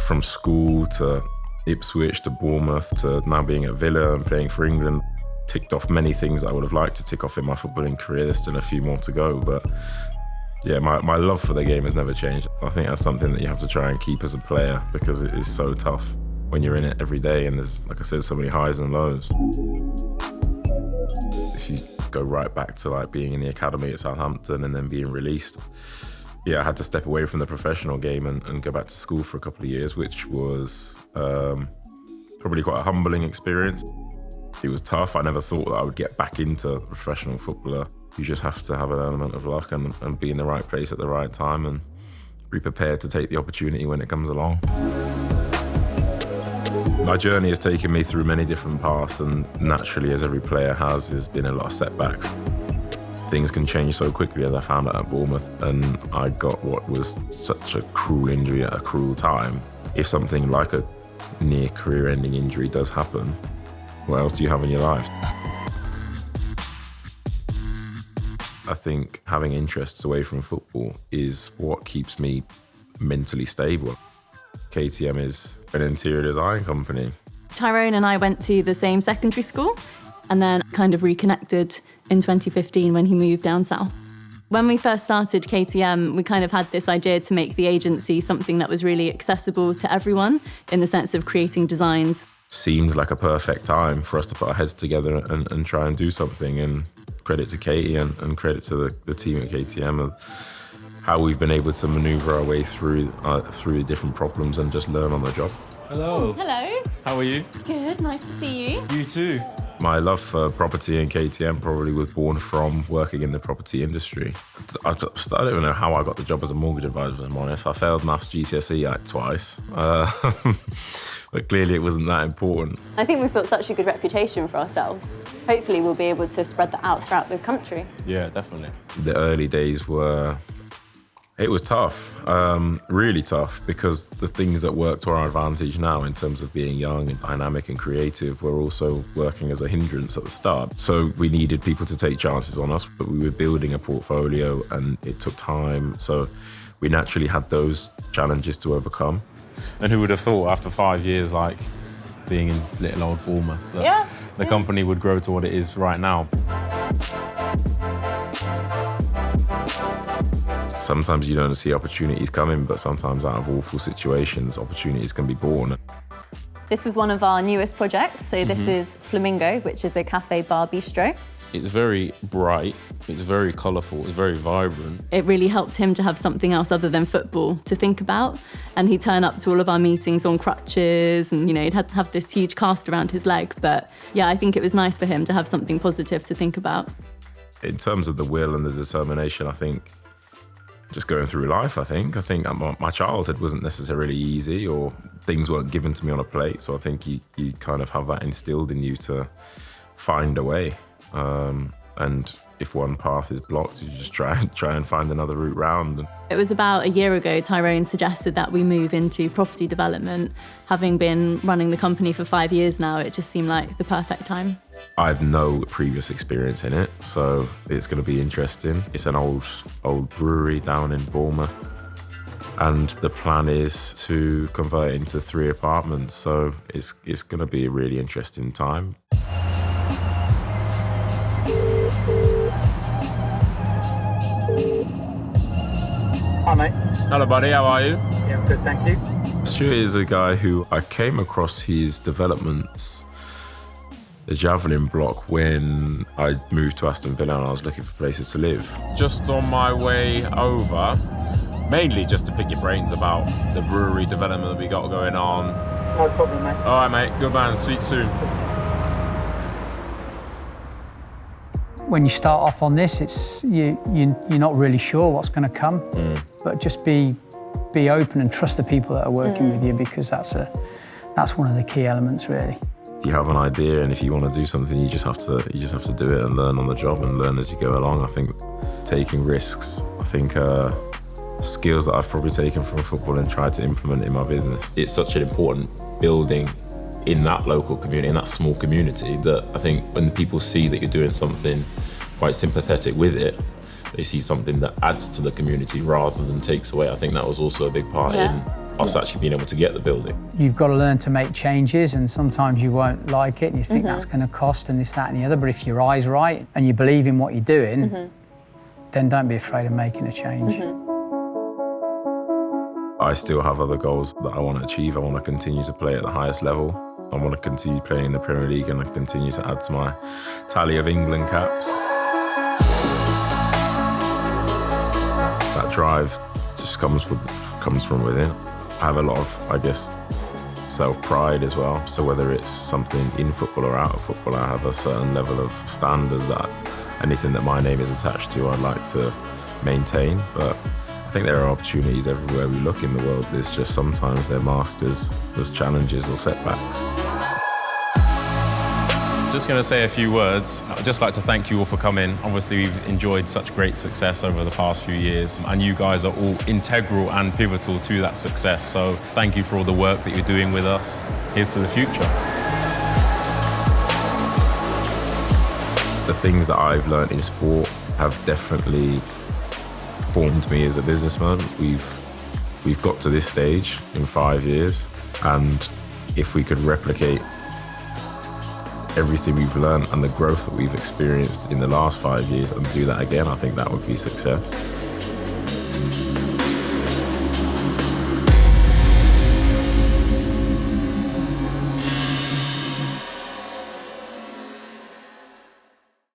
from school to Ipswich to Bournemouth to now being at Villa and playing for England, ticked off many things I would have liked to tick off in my footballing career. There's still a few more to go, but yeah, my love for the game has never changed. I think that's something that you have to try and keep as a player because it is so tough when you're in it every day and there's, like I said, so many highs and lows. If you go right back to like being in the academy at Southampton and then being released, yeah, I had to step away from the professional game and go back to school for a couple of years, which was probably quite a humbling experience. It was tough. I never thought that I would get back into a professional footballer. You just have to have an element of luck and be in the right place at the right time and be prepared to take the opportunity when it comes along. My journey has taken me through many different paths, and naturally, as every player has, there's been a lot of setbacks. Things can change so quickly, as I found out at Bournemouth, and I got what was such a cruel injury at a cruel time. If something like a near career-ending injury does happen, what else do you have in your life? I think having interests away from football is what keeps me mentally stable. KTM is an interior design company. Tyrone and I went to the same secondary school and then kind of reconnected in 2015 when he moved down south. When we first started KTM, we kind of had this idea to make the agency something that was really accessible to everyone in the sense of creating designs. Seemed like a perfect time for us to put our heads together and try and do something. And credit to Katie and credit to the team at KTM of how we've been able to maneuver our way through different problems and just learn on the job. Hello. Oh, hello. How are you? Good, nice to see you. You too. My love for property and KTM probably was born from working in the property industry. I don't even know how I got the job as a mortgage advisor, if I'm honest. I failed maths GCSE like twice, but clearly it wasn't that important. I think we've built such a good reputation for ourselves. Hopefully we'll be able to spread that out throughout the country. Yeah, definitely. The early days it was tough, really tough, because the things that work to our advantage now in terms of being young and dynamic and creative were also working as a hindrance at the start. So we needed people to take chances on us, but we were building a portfolio and it took time. So we naturally had those challenges to overcome. And who would have thought after 5 years, like being in little old Bournemouth, that the company would grow to what it is right now. Sometimes you don't see opportunities coming, but sometimes out of awful situations, opportunities can be born. This is one of our newest projects. So this is Flamingo, which is a cafe bar bistro. It's very bright, it's very colourful, it's very vibrant. It really helped him to have something else other than football to think about. And he'd turn up to all of our meetings on crutches and, he'd have this huge cast around his leg. But yeah, I think it was nice for him to have something positive to think about. In terms of the will and the determination, I think just going through life, I think my childhood wasn't necessarily easy or things weren't given to me on a plate. So I think you kind of have that instilled in you to find a way. And if one path is blocked, you just try and find another route round. It was about a year ago, Tyrone suggested that we move into property development. Having been running the company for 5 years now, it just seemed like the perfect time. I've no previous experience in it, so it's going to be interesting. It's an old brewery down in Bournemouth, and the plan is to convert it into 3 apartments, so it's going to be a really interesting time. Hi mate. Hello buddy, how are you? Yeah, I'm good, thank you. Stuart is a guy who I came across his developments, the Javelin block, when I moved to Aston Villa and I was looking for places to live. Just on my way over, mainly just to pick your brains about the brewery development that we got going on. No problem, mate. All right, mate, good man, speak soon. When you start off on this, it's you're not really sure what's going to come, but just be open and trust the people that are working with you, because that's one of the key elements, really. You have an idea, and if you want to do something, you just have to do it and learn on the job and learn as you go along. I think taking risks, skills that I've probably taken from football and tried to implement in my business. It's such an important building in that local community, in that small community, that I think when people see that you're doing something quite sympathetic with it, they see something that adds to the community rather than takes away. I think that was also a big part in us actually being able to get the building. You've got to learn to make changes, and sometimes you won't like it and you think that's going to cost and this, that and the other, but if your eye's right and you believe in what you're doing, then don't be afraid of making a change. I still have other goals that I want to achieve. I want to continue to play at the highest level. I want to continue playing in the Premier League and I continue to add to my tally of England caps. That drive just comes from within. I have a lot of, I guess, self-pride as well. So whether it's something in football or out of football, I have a certain level of standard that anything that my name is attached to, I'd like to maintain. But I think there are opportunities everywhere we look in the world. There's just sometimes they're masked as challenges or setbacks. Just going to say a few words. I'd just like to thank you all for coming. Obviously, we've enjoyed such great success over the past few years, and you guys are all integral and pivotal to that success. So thank you for all the work that you're doing with us. Here's to the future. The things that I've learned in sport have definitely formed me as a businessman. We've got to this stage in 5 years, and if we could replicate everything we've learned and the growth that we've experienced in the last 5 years and do that again, I think that would be success.